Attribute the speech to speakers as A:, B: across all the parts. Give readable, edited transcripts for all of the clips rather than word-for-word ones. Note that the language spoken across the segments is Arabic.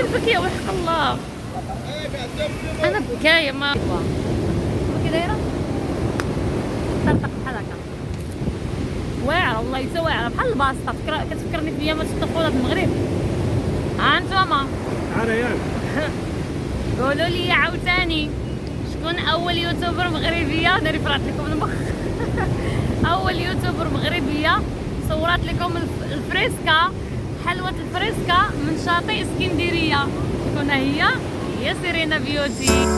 A: البكية وحق الله. انا بكاية ما كي دايرة طرطق بحال هكا واعرة والله حتى واعرة بحال الباسطة. كتفكرني في ايامات الطفولة في المغرب. ها انتوما
B: عريان
A: قولوا لي عاوتاني شكون اول يوتيوبر مغربية داري فرات لكم المخ اول يوتيوبر مغربية صورات لكم الفريسكا، حلوة الفريسكا من شاطئ اسكندرية. شكون هي؟ هي سيرينا بيوتي.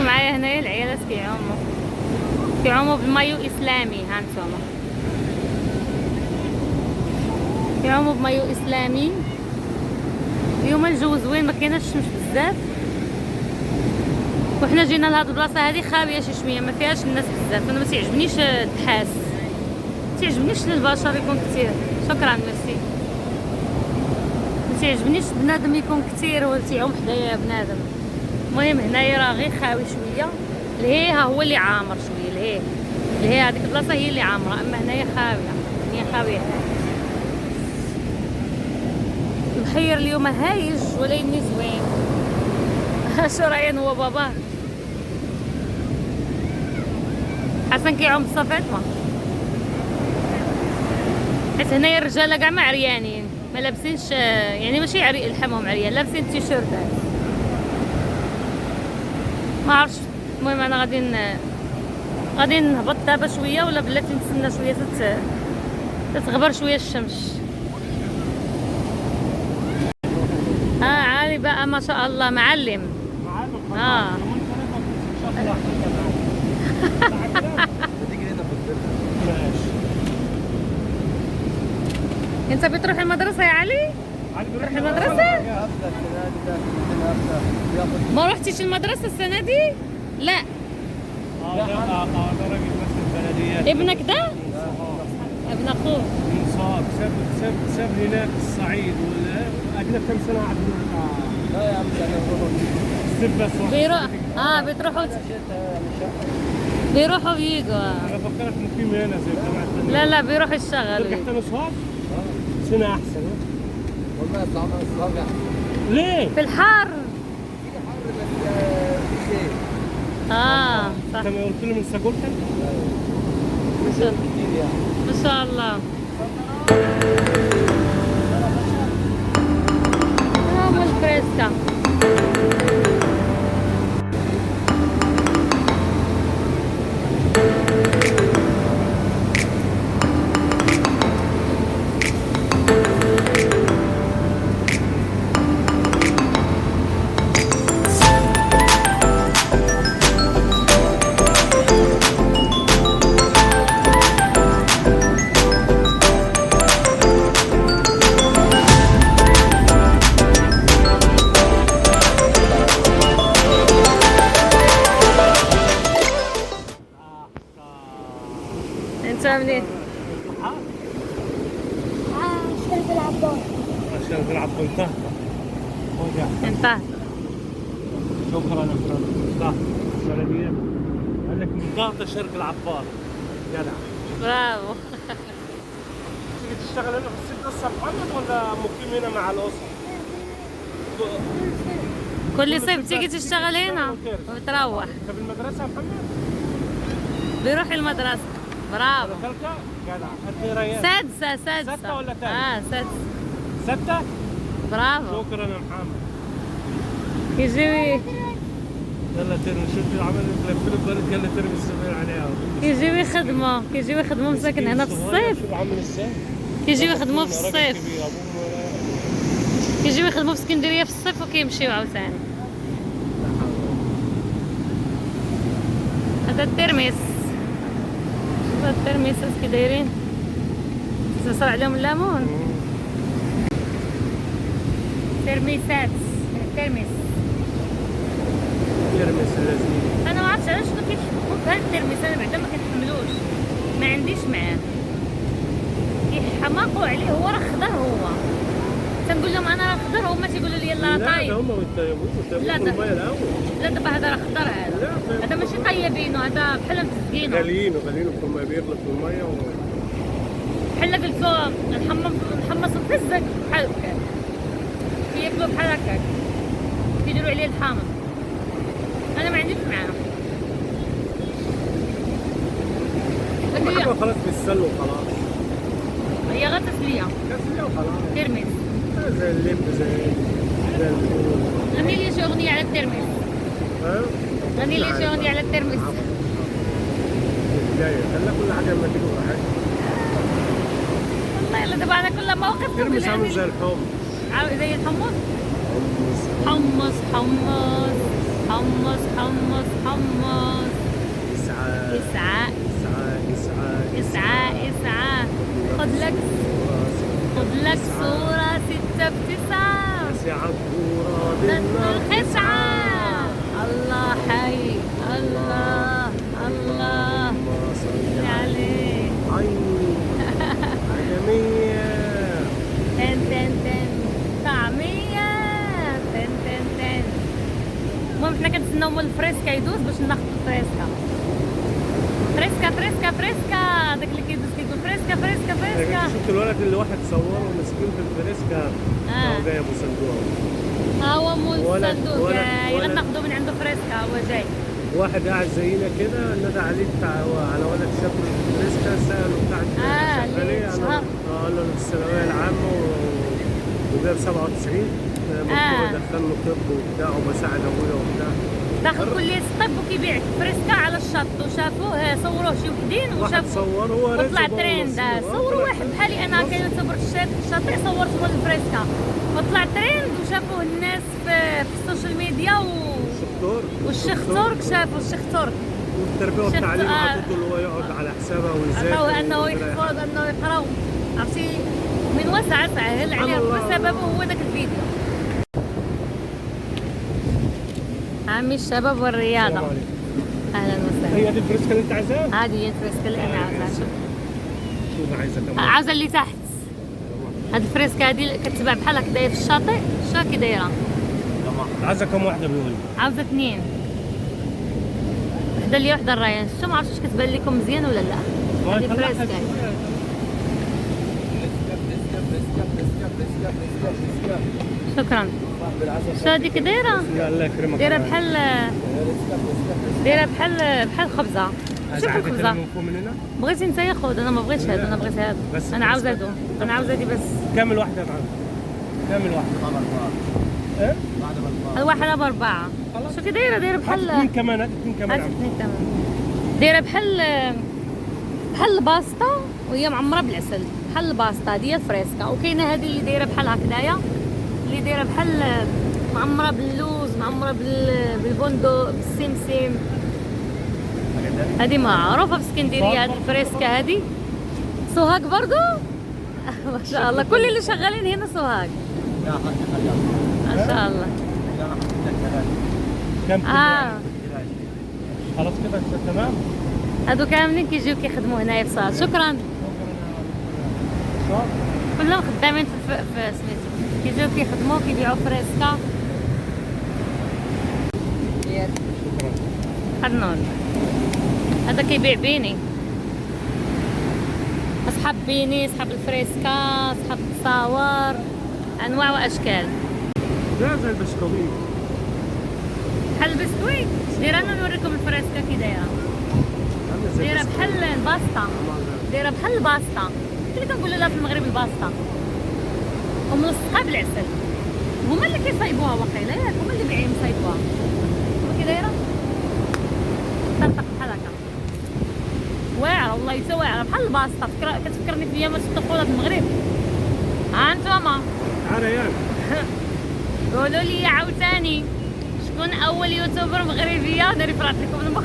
A: معايا هنايا العيالات كيعوموا بمايو اسلامي. ها انتوما كيعوموا بمايو اسلامي. اليوم الجو زوين، ما كايناش الشمس بزاف، وحنا جينا لهاد البلاصه هذه خاويه شي شويه، ما فيهاش الناس بزاف. انا ما تعجبنيش التحاس، ما تعجبنيش البشر يكون كثير. شكرا ميرسي. ما تعجبنيش بنادم يكون كثير ولا تيعوم حدايا بنادم. المهم هنايا راه غير خاوي شويه. الهي ها هو اللي عامر شويه. الهي هذيك البلاصه هي اللي عامره، اما هنايا خاويه. هي خاويه. البحير اليوم هايج وليني زوين. شو راين هو باباه حسن كيعوم بالصفيطمه، حيت هنايا الرجاله كاع ما عريانين، ما لابسينش يعني ماشي لحمهم عريان، لابسين تيشيرتات ما عرفتش. المهم انا غادي نهبط دابا شويه، ولا بلاتي نتسنى شويه تتغبر شويه الشمس. عالي بقى ما شاء الله معلم. انت بتروح المدرسه يا علي؟ بتروح المدرسه؟ ما رحتيش المدرسه السنه دي؟ لا. ابنك ده؟ ابن اخوه
B: ساب هناك الصعيد ولا اجل كم سنه عندنا. لا يا عم
A: بيروحوا ويجوا.
B: انا فكرت مقيم هنا زي
A: لا بيروحوا يشتغلوا.
B: تحت نصاب سنه احسن. والله يطلعوا نصاب ليه؟
A: في الحر. صح.
B: انت ما قلت له من ساقولتك؟
A: ما شاء الله. الفريسكا انت منين؟
C: شرف العبار.
B: شرف العبار
A: انتهى.
B: شكرا انتهى. بلدية قال لك منطقة شرق العبار. جدع.
A: برافو.
B: تيجي تشتغل هنا في السجن لسه محمد ولا مقيم هنا مع الأسرة؟
A: كل صيف تيجي تشتغل هنا وتروح.
B: انت في المدرسة يا محمد؟
A: بيروح المدرسة. برافو.
B: ثالثة؟ جدع. قد ايه؟
A: سادسة.
B: ستة ولا ثالثة؟
A: سادسة.
B: ستة؟
A: برافو.
B: شكرا يا محمد.
A: يجي
B: يلا ترمي. شفت العمل اللي تلفله البلد؟ يلا ترمي السمين عليها.
A: كيجيو يخدموا مساكن هنا في الصيف،
B: شوف عامل ازاي.
A: كيجيو يخدموا في الصيف، كيجيو يخدموا في اسكندريه في الصيف وكيمشيو عاوتاني. هذا الترميس، هذا الترميسات كي دايرين تصل عليهم الليمون. ترميسات، ترميس
B: لازم.
A: انا ما عرفتش علاش شنو كيتحكموا في هذا الترميس، انا بعدا ما كنحملوش، ما عنديش معاه، كيحماقوا عليه، هو راه خضر، هو تنقول لهم انا راه خضر، هما تيقولوا لي لا راه طايب.
B: لا هما يطيبوه
A: لا
B: في الماء الاول.
A: لا دابا هذا راه خضر، هذا ماشي طيبينو، هذا بحال مفسقينو،
B: غاليينو في الماء، بيغلط في الماء
A: بحال قلتو نحمصو في الزك بحال هكاك، كياكلو بحال هكاك، كيديروا عليه الحامض. انا ما عنديش معاه،
B: خلاص بيتسلوا وخلاص،
A: هي غير تسليه
B: وخلاص.
A: ترميس.
B: زي اللب زي الفول.
A: غني لي شي اغنيه على الترميس، غني لي شي اغنيه على الترميس.
B: جاي خلي كل حاجه لما تيجي براحتك.
A: والله الا دابا على كل موقف
B: الترميس عامل زي الحمص،
A: زي الحمص. حمص حمص حمص حمص حمص.
B: اسعاء
A: اسعاء
B: اسعاء
A: اسعاء اسعاء. خذ لك صورة 6 في 9
B: سعة كورة
A: الخشعة. الله حي، الله الله صل عليه.
B: عجمية
A: تن تن تن طعمية تن تن تن. المهم حنا كنتسناو مول الفريسكا يدوز باش ناخذ الفريسكا. فريسكا فريسكا فريسكا، داك اللي كيدوز كيقول فريسكا فريسكا فريسكا.
B: شفت الولد اللي واحد صوره مسكين في الفريسكا هو جاي ابو صندوق.
A: هو مول الصندوق جاي غناخذو من عنده فريسكا، هو جاي.
B: واحد قاعد زينا كده نادى عليه على ولد شاب فريسكا، ساله بتاع شغال انا قال له في الثانويه العامه وجاب 97 دخلنا طب وبتاع وبساعد ابويا وبتاع.
A: داخل كلية الطب وكيبيع فريسكا على الشط، وشافوه صوروه شي وحدين
B: صور هو
A: وطلع تريند. صوروا واحد بحالي انا كاين يوتيوبر الشاطئ صورت مول الفريسكا وطلع تريند، وشافوه الناس في السوشيال ميديا والشيخ ترك شافوا الشيخ ترك
B: والتربيه والتعليم عطوه اللي هو يقعد على حسابها ويذاكر،
A: عطوه انه يحفظ انه يقراو، عرفتي من وسع سهل عليه بسببه هو داك الفيديو. عمي الشباب والرياضة، اهلا وسهلا.
B: هي هذه الفريسكا اللي انت عايزاها؟
A: هذه هي الفريسكا اللي انا عاوزاها.
B: شوف عايزه كمان،
A: عاوزه اللي تحت. هذه الفريسكا هذه كتباع بحال هكذايا في الشاطئ، شنو كي دايره؟
B: عايزه كم واحده بيقول؟
A: عاوزه 2، وحده ليا وحده لرايا. شتو ما عرفتش واش كتبان لكم مزيان ولا لا. هذه فريسكا شكرا. شو هذيك دايره؟
B: الله يكرمك.
A: دايره بحال خبزه. شوف الخبزه. بغيتي انت خذ، انا ما بغيتش هذا، انا بغيت هذا. انا عاوزه هادو، انا عاوزه هادي بس.
B: كامل واحده يا معلم، كامل واحده. ايه؟
A: الواحده ب4. شوفي دايره بحال
B: 2 كمان، 2 كمان.
A: 2 كمان. دايره بحال الباستا وهي معمره بالعسل، بحال الباستا ديال الفريسكا. وكاينه هذه اللي دايره بحال هكذايا، اللي دايره بحال معمره باللوز، معمره بالبندق، بالسمسم. هذه معروفه في اسكندريه هذه الفريسكا. هذه سوهاج برضو ما شاء الله، كل اللي شغالين هنا سوهاج ما شاء الله.
B: خلاص كده تمام.
A: هادو كاملين كيجيو كيخدموا هنايا في الصالة. شكرا. كلهم خدامين في سميتو، كيجيو كيخدموا كيبيعوا فريسكا. خدنون هذا كيبيع بيني، اصحاب بيني، اصحاب الفريسكا، اصحاب التصاور، انواع واشكال.
B: لا زي البسكويت،
A: بحال البسكويت. دايره انا نوريكم الفريسكا كي دايره. دايره بحال الباستا، دايره بحال الباستا اللي كنقولوا لها في المغرب الباستا، وملصقه بالعسل. هما اللي كيصايبوها واقيلا، ياك هما اللي بايعين مصايبوها. هما كي دايره طرطق بحال هكا. والله حتى واعره بحال الباسطه، كتفكرني في ايام الطفوله في المغرب. ها انتوما
B: ريان
A: قولوا لي عاوتاني شكون اول يوتيوبر مغربيه، ناري فرات لكم المخ.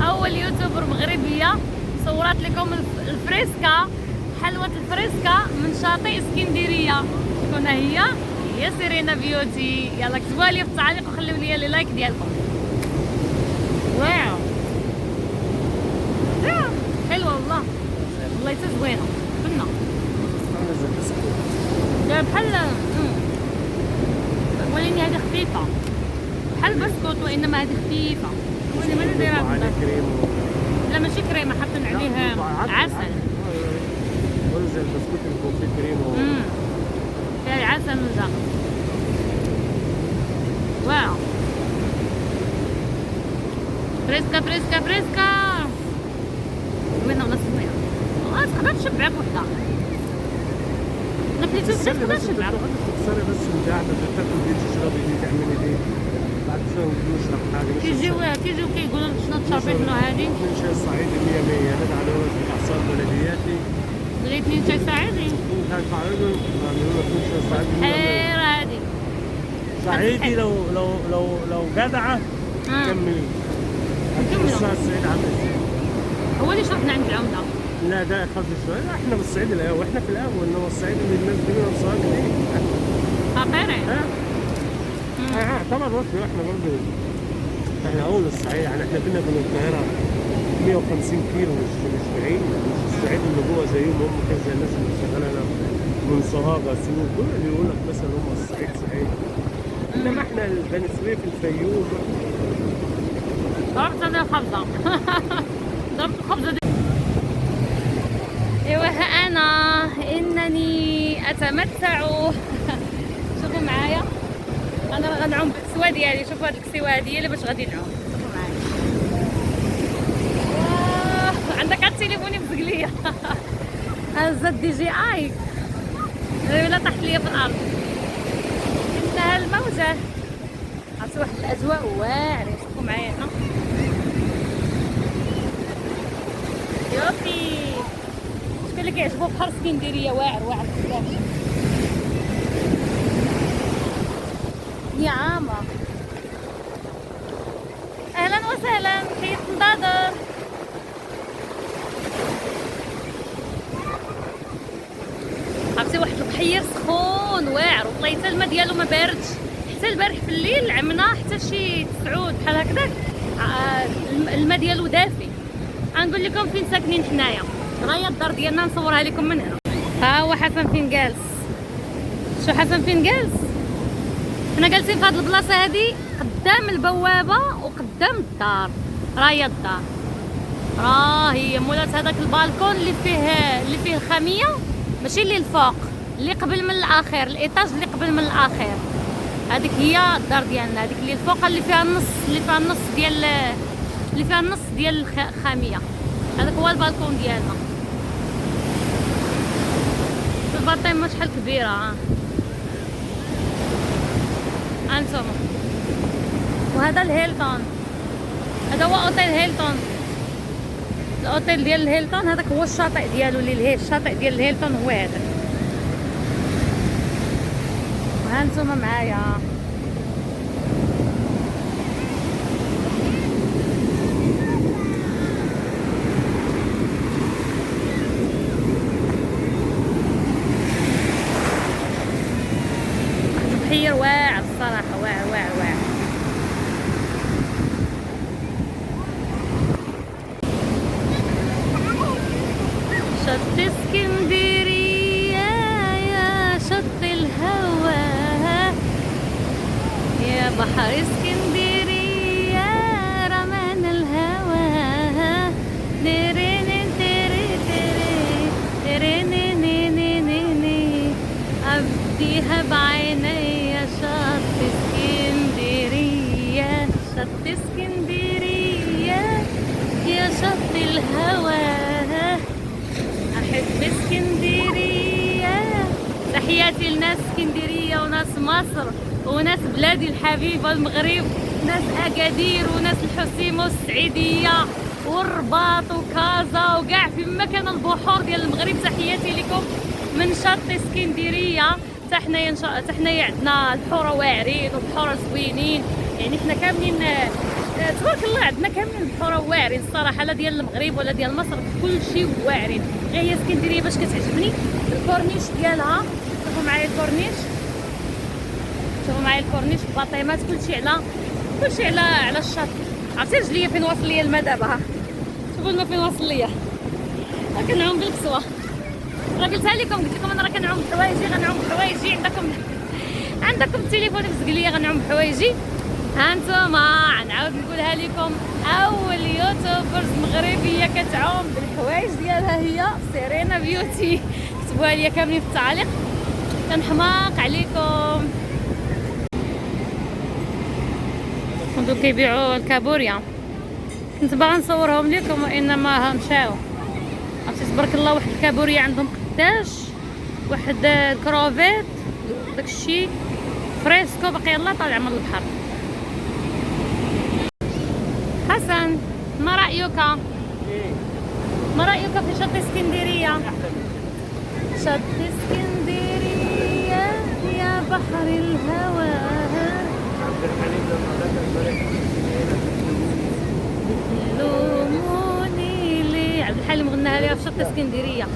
A: اول يوتيوبر مغربيه صورت لكم الفريسكا، حلوه الفريسكا من شاطئ اسكندريه. شكون هي؟ هي سيرينا بيوتي. يلا كتبوها لي في التعليق وخليو لي لايك ديالكم. واو حلوه والله، والله حتى زوينه كنا دايره بحال ولكن هذه خفيفه بحال البسكوت، وانما هذه خفيفه. وين ماذا دايره
B: على كريم
A: لا ماشي كريمه، حاطين عليه عسل.
B: زي البسكوت اللي يكون فيه كريم
A: فيها العسل من داخل. واو فريسكا فريسكا فريسكا زوينه ولا زوينه والله. تقدر تشبعك وحده، انا كليتو تقدر تشبعك.
B: تكسري بس من قاعده تاكل دي تشربي دي تعملي دي بعد شويه نشرب حاجه.
A: كيجيو كيقولوا شنو تشربي شنو هادي.
B: من شاي صعيدي 100 هذا على ورد الاعصاب بلدياتي.
A: الاثنين شاي صعيدي
B: شاي صعيدي عملوا لك شاي صعيدي
A: خير هادي
B: صعيدي. لو جدعه كملي.
A: كملوا.
B: الصعيد عامل ازاي؟
A: هو اللي شرحنا عند العمده.
B: لا ده اخف شويه. احنا بالصعيد الاول، احنا في الاول، انما الصعيد اللي الناس بيجوا الصعيد دي
A: خطيرة.
B: طبعا وصلوا. احنا برضه احنا اول الصعيد يعني. احنا كنا من القاهره 150 كيلو، مش بعيد. مش الصعيد اللي جوه زيهم هم كده، زي الناس اللي شغاله هنا من سوهاج سيوط دول اللي يقول لك مثلا هم الصعيد صعيد. انما احنا بني سويف الفيوم.
A: ضربت انا الخبزه. ضربت الخبزه دي. ايوه انا انني اتمتع. شوفوا معايا انا راه غنعوم بالكسوه ديالي. شوفوا هاد الكسوه ديالي باش غادي نعوم. شوفوا معايا. عندك هاد تليفوني مزقليه. هزت دي جي اي ولا طاحت ليا في الارض. انها الموجه. عرفتوا واحد الاجواء واعره. شوفوا معايا هنا. يوبي شكون اللي كيعجبو بحر اسكندريه؟ واعر واعر بزاف. يا عامة اهلا وسهلا حيت نضادر. عرفتي واحد البحير سخون واعر والله، حتى الماء ديالو ما باردش. حتى البارح في الليل عمنا حتى شي 9 بحال هكذاك. الماء ديالو دافي. غنقول لكم فين ساكنين حنايا. راهي الدار ديالنا نصورها لكم من هنا. ها هو حسن فين جالس. شو حسن فين جالس؟ حنا جالسين في هاد البلاصه هادي قدام البوابه وقدام الدار. راهي الدار، راهي مولات هذاك البالكون اللي فيه الخاميه، ماشي اللي الفوق، اللي قبل من الاخر، الايطاج اللي قبل من الاخر. هذيك هي الدار ديالنا. هذيك اللي الفوق اللي فيها النص ديال الخاميه. هذاك هو البالكون ديالنا. البطيمه شحال كبيره. انتم وهذا الهيلتون. هذا هو اوتيل هيلتون. الاوتيل ديال الهيلتون هذاك هو الشاطئ ديالو. اللي الشاطئ ديال الهيلتون هو هذا. وها نتوما معايا. البحير واعر الصراحه، واعر واعر واعر. شط اسكندرية يا شط الهوى، يا بحر اسكندرية رمانا الهوى. تيريني تيري تيري تيريني ني ني ني ني أبديها بعيني. يا شط اسكندرية شط اسكندرية يا شط الهوى. أحب اسكندرية. تحياتي لناس اسكندرية وناس مصر وناس بلادي الحبيبة المغرب، ناس أكادير وناس الحسيمة والسعيدية والرباط وكازا وكاع فيما كان البحور ديال المغرب. تحياتي لكم من شط اسكندريه. حتى حنايا عندنا البحور واعرين والبحور زوينين، يعني حنا كاملين تبارك الله عندنا كاملين البحور واعرين الصراحه، لا ديال المغرب ولا ديال مصر، كلشي واعرين. غير هي اسكندريه باش كتعجبني الكورنيش ديالها. شوفوا معايا الكورنيش، شوفوا معايا الكورنيش، الباطيمات، كلشي على الشط. عرفتي رجليا فين واصل ليا الماء دابا؟ شوفوا الماء فين واصل ليا، راه كنعوم بالكسوه. راه قلتها لكم، قلت لكم انا راه كنعوم بحوايجي، غنعوم بحوايجي. عندكم التليفون يمسك ليا غنعوم بحوايجي. ها انتما غنعاود نقولها لكم، اول يوتيوبرز مغربيه كتعوم بالحوايج ديالها هي سيرينا بيوتي. كتبوها ليا كاملين في التعليق، كنحماق عليكم. كنتو كيبيعوا الكابوريا، كنت باغا نصورهم لكم وانما مشاو. عرفتي تبارك الله، واحد الكابوريا عندهم قداش، واحد الكروفيت داكشي فريسكو باقي يلاه طالع من البحر. حسن، ما رأيك في شط اسكندرية؟ شط اسكندرية يا بحر الهوى.
B: عبد الحليم لما ذكر الملك
A: لوموني ليه، عبد الحليم غناها ليها في شط اسكندرية.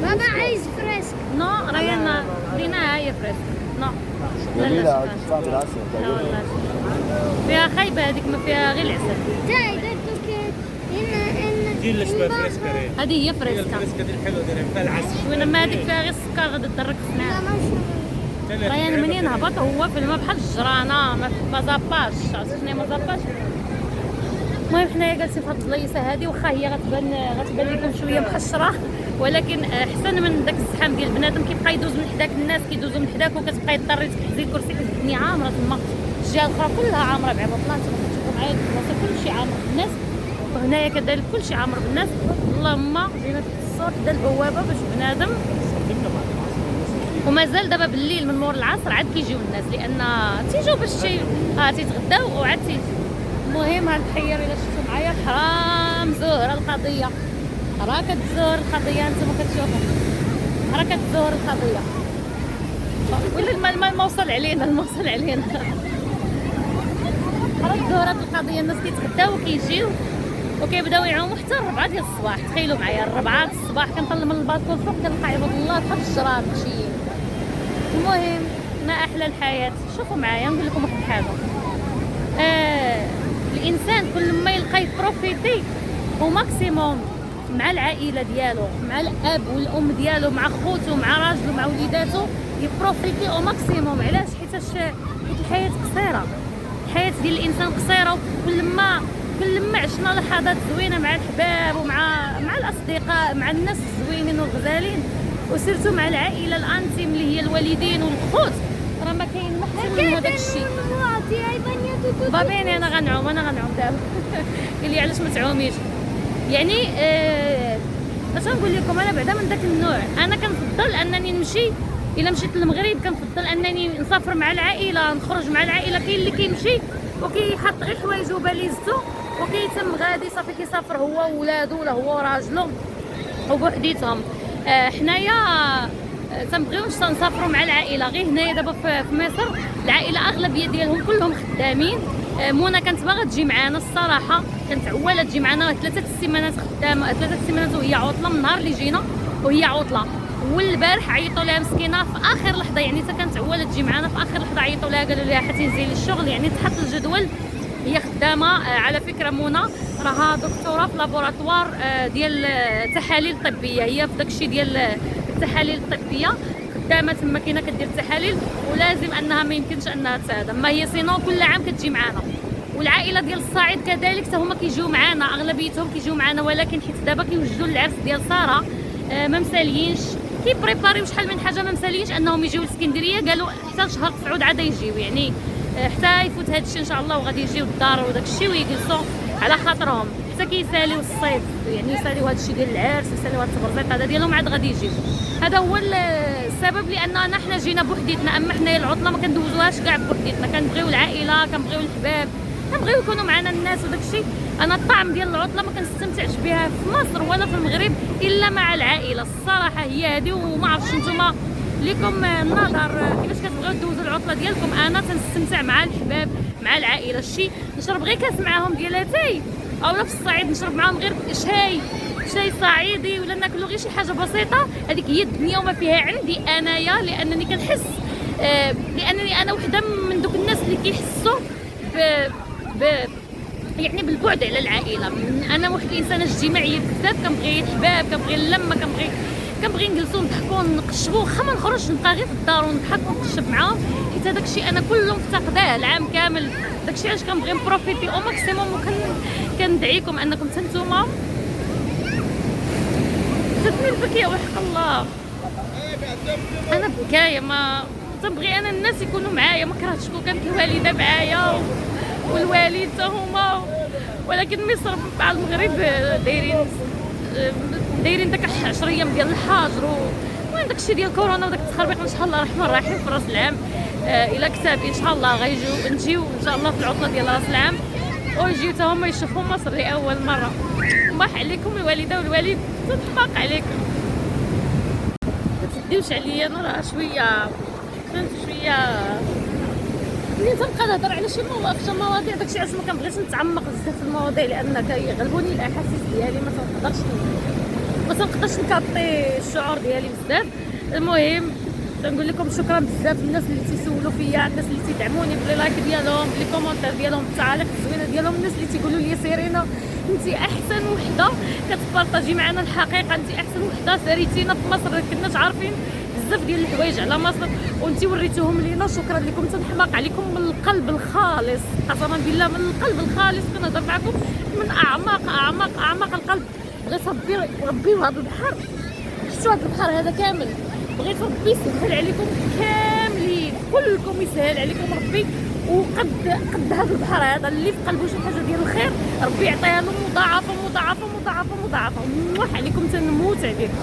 C: بابا عايز فريسك.
A: نو راينا ديناها هي فريسك. نو لا لا والله فيها خايبة هذيك، ما فيها غير العسل.
C: تاي درتو كده
B: دي اللي شبه فريسكا راه.
A: هذه هي فريسكا.
B: الفريسكا دي الحلوه دي فيها العسل.
A: وينما هذيك فيها غير السكر غادي تضرك في السنان. ريان منين هبط هو في الماء بحال الجرانه، ما زاباش. عرفتي شنو ما زاباش. المهم حنايا جالسين في هاد البلايصه هادي، واخا هي غتبان لكم شويه مخشره، ولكن احسن من داك الزحام ديال بنادم كيبقى يدوز من حداك، الناس كيدوزوا من حداك وكتبقاي تضطري تحجزي الكرسي، كتبني عامره تما. الجهه الاخرى كلها عامره بعباد الله. انتما كتشوفوا معايا البلاصه كلشي عامر بالناس، وهنايا كذلك كلشي عامر بالناس. اللهم جينا في الصوت حدا البوابه باش بنادم، ومازال دابا بالليل من مور العصر عاد كيجيو الناس، لان تيجيو باش تيتغداو وعاد تيجيو. المهم هاد الحير الا شفتوا معايا حرام زهره القضيه، راه كتزهر القضيه. انتما كتشوفوا راه كتزهر القضيه. ولا الموصل علينا راه زهرت القضيه. الناس كيتغداو وكيجيو وكيبداو يعوموا حتى 4 ديال الصباح. تخيلوا معايا 4 الصباح كنطل من البالكون فوق كنلقى عباد الله بحال الجراد ماشيين. المهم ما احلى الحياه. شوفوا معايا نقول لكم واحد الحاجه، الانسان كل ما يلقى يبروفيتي او ماكسيموم مع العائله ديالو، مع الاب والام ديالو، مع خوتو، مع راجلو، مع وليداتو، يبروفيتي او ماكسيموم. علاش؟ حيت الحياه قصيره، الحياه ديال الانسان قصيره. وكل ما عشنا لحظات زوينه مع الحباب ومع الاصدقاء، مع الناس الزوينين والغزالين، وسيرتو مع العائله الانتيم اللي هي الوالدين والخوت، راه ما كاين محسن من هذاك الشيء. بابيني انا غنعوم دابا. قال لي علاش ما تعوميش؟ يعني باش نقول لكم، انا بعدا من داك النوع. انا كنفضل انني نمشي، الا مشيت للمغرب كنفضل انني نسافر مع العائله، نخرج مع العائله. كاين اللي كيمشي وكيحط غير حوايجو وباليزتو وكيتم غادي صافي، كيسافر هو وولادو ولا هو وراجلو وبوحديتهم. حنايا تنبغيوش نسافروا مع العائله. غير هنايا دابا في مصر العائله اغلبيه ديالهم كلهم خدامين. منى كانت باغا تجي معنا الصراحه، كانت عواله تجي معنا 3 السيمانات خدامه، 3 السيمانات وهي عطله. من النهار اللي جينا وهي عطله، والبارح عيطوا لها مسكينه في اخر لحظه، يعني حتى كانت عواله تجي معنا في اخر لحظه عيطوا لها قالوا لها حتنزلي للشغل، يعني تحط الجدول. هي خدامه على فكره. منى راها دكتوره في لابوراتوار ديال التحاليل الطبيه، هي في داكشي ديال التحاليل الطبيه، خدامه تما كاينه كدير التحاليل، ولازم انها ما يمكنش انها تساعد. ما هي سينو كل عام كتجي معنا. والعائله ديال الصعيد كذلك حتى هما كيجيو معنا، اغلبيتهم كيجيو معنا، ولكن حيت دابا كيوجدوا العرس ديال ساره ما مساليينش، كيبريباريو شحال من حاجه، ما مساليينش انهم يجيو لاسكندريه. قالوا حتى شهر 9 عاد يجيو، يعني حتى يفوت هذا الشيء ان شاء الله وغادي يجيو الدار وداك الشيء ويجلسوا على خاطرهم، حتى كيساليو الصيف، يعني يساليو هذا الشيء ديال العرس، يساليو هذا التبرزيط هذا ديالهم عاد غادي يجيو. هذا هو السبب، لاننا حنا جينا بوحديتنا. اما حنايا العطله ما كندوزوهاش كاع بوحديتنا، كنبغيو العائله، كنبغيو الحباب، كنبغيو يكونوا معنا الناس وداك الشيء. انا الطعم ديال العطله ما كنستمتعش بها في مصر ولا في المغرب الا مع العائله. الصراحه هي هذه. وما عرفتش نتوما ليكم النظر كيفاش كتبغيو دوزوا العطله ديالكم. انا تنستمتع مع الحباب مع العائله. شي نشرب غير كاس معاهم ديال اتاي، اولا في الصعيد نشرب معاهم غير شاي صعيدي، ولا ناكلوا غير شي حاجه بسيطه. هذيك هي الدنيا وما فيها عندي انايا، لانني كنحس لانني انا وحده من دوك الناس اللي كيحسوا ب يعني بالبعد على العائله. انا واحد الانسانه اجتماعيه بزاف، كنبغي الحباب، كنبغي اللمه، كنبغي نجلسوا نضحكوا نقشبوا، واخا ما نخرجش نبقى غير في الدار ونضحك ونقشب معاهم، حيت هذاك الشيء انا كله مفتقداه العام كامل. داك الشيء علاش كنبغي نبروفيتي او ماكسيموم. كندعيكم انكم نتوما جاتني البكيه وحق الله. انا بكايه ما تنبغي انا الناس يكونوا معايا، ما كرهتش كون كانت الوالده معايا والوالد حتى هما. ولكن مصر مع المغرب دايرين داك 10 ايام ديال الحجر المهم داك الشيء ديال كورونا وداك التخربيق. ان شاء الله الرحمن الرحيم في راس العام الى كتاب ان شاء الله نجيو ان شاء الله في العطله ديال راس العام، ويجيو حتى هما يشوفوا مصر لاول مره. مباح عليكم الوالده والوالد، تنحق عليكم. ما تديوش عليا انا راه شويه كنت ملي تنبقى نهضر على شي مواضيع داكشي علاش ما كنبغيش نتعمق بزاف في المواضيع، لان كيغلبوني الاحاسيس ديالي. ما تنقدرش نكابطي الشعور ديالي بزاف. المهم تنقول لكم شكرا بزاف للناس اللي تيسولوا فيا، الناس اللي تيدعموني بلي لايك ديالهم، بلي كومونتير ديالهم، بالتعاليق الزوينه ديالهم، الناس اللي تيقولوا لي سيرينا انت احسن وحده كتبارطاجي معنا الحقيقه، انت احسن وحده ساريتينا في مصر، كناش عارفين بزاف ديال الحوايج على مصر وانت وريتوهم لينا. شكرا لكم، تنحماق عليكم من القلب الخالص، قسما بالله من القلب الخالص. كنهضر معكم من اعماق القلب. بغيت ربي هذا البحر، شفتوا هذا البحر هذا كامل، بغيت ربي يسهل عليكم كاملين، كلكم يسهل عليكم ربي. وقد هذا البحر هذا اللي في قلبه شي حاجه ديال الخير ربي يعطيها له مضاعفه. موح عليكم، تنموت عليكم.